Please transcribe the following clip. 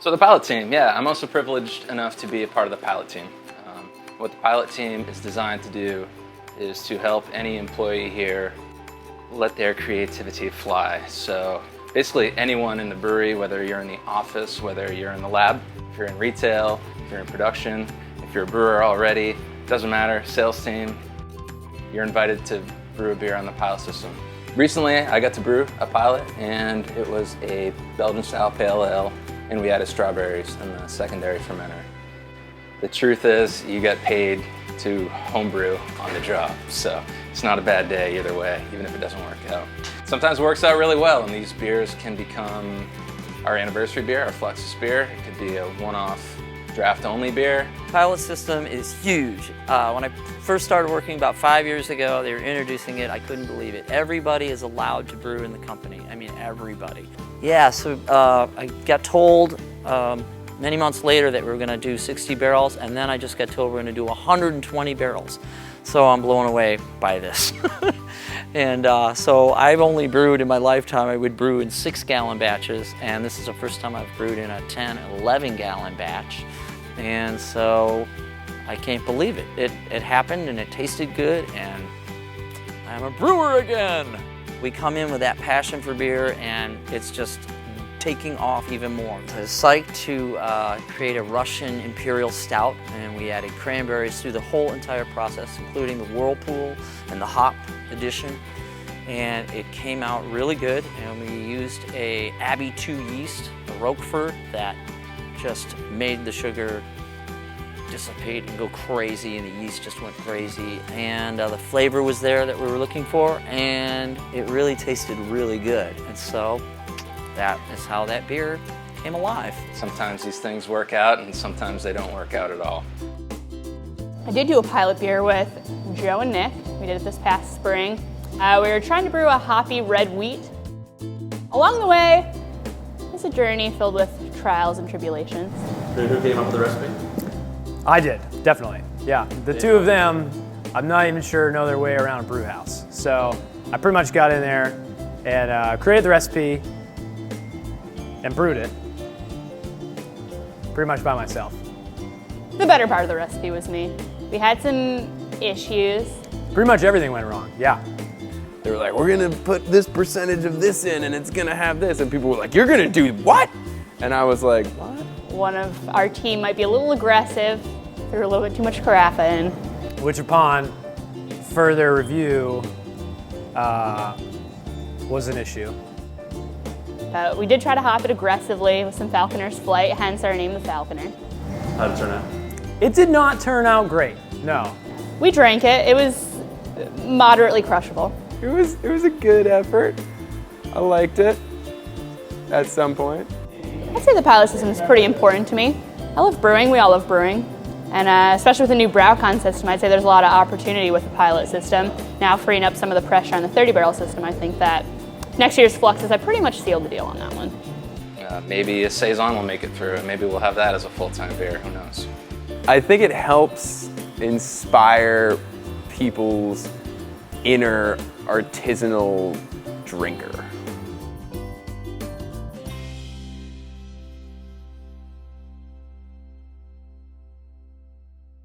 So the pilot team, yeah, I'm also privileged enough to be a part of the pilot team. What the pilot team is designed to do is to help any employee here let their creativity fly. So basically anyone in the brewery, whether you're in the office, whether you're in the lab, if you're in retail, if you're in production, if you're a brewer already, doesn't matter, sales team, you're invited to brew a beer on the pilot system. Recently, I got to brew a pilot, and it was a Belgian-style pale ale, and we added strawberries in the secondary fermenter. The truth is, you get paid to homebrew on the job, so it's not a bad day either way, even if it doesn't work out. Sometimes it works out really well, and these beers can become our anniversary beer, our Fluxus beer. It could be a one-off draft-only beer. Pilot system is huge. When I first started working about 5 years ago, they were introducing it. I couldn't believe it. Everybody is allowed to brew in the company. I mean, everybody. Yeah, so I got told many months later that we were going to do 60 barrels, and then I just got told we're going to do 120 barrels. So I'm blown away by this. And so I've only brewed in my lifetime, I would brew in 6-gallon batches, and this is the first time I've brewed in a 10, 11-gallon batch. And so I can't believe it. It happened and it tasted good, and I'm a brewer again. We come in with that passion for beer, and it's just taking off even more. I was psyched to create a Russian Imperial Stout, and we added cranberries through the whole entire process, including the Whirlpool and the hop edition. And it came out really good, and we used a Abbey 2 yeast, a Roquefort, that just made the sugar dissipate and go crazy, and the yeast just went crazy. And the flavor was there that we were looking for, and it really tasted really good. And so that is how that beer came alive. Sometimes these things work out, and sometimes they don't work out at all. I did do a pilot beer with Joe and Nick. We did it this past spring. We were trying to brew a hoppy red wheat. Along the way, it was a journey filled with trials and tribulations. Who came up with the recipe? I did, definitely. Yeah, the two of them, I'm not even sure know their way around a brew house. So I pretty much got in there and created the recipe and brewed it pretty much by myself. The better part of the recipe was me. We had some issues. Pretty much everything went wrong, yeah. They were like, we're gonna put this percentage of this in and it's gonna have this. And people were like, you're gonna do what? And I was like, what? One of our team might be a little aggressive, threw a little bit too much carafa in. Which upon further review was an issue. But we did try to hop it aggressively with some Falconer's Flight, hence our name, the Falconer. How'd it turn out? It did not turn out great, no. We drank it. It was moderately crushable. It was a good effort. I liked it at some point. I'd say the pilot system is pretty important to me. I love brewing, we all love brewing. And especially with the new BrauCon system, I'd say there's a lot of opportunity with the pilot system. Now freeing up some of the pressure on the 30-barrel system, I think that next year's Fluxus, I pretty much sealed the deal on that one. Maybe a Saison will make it through, and maybe we'll have that as a full-time beer, who knows? I think it helps inspire people's inner artisanal drinker.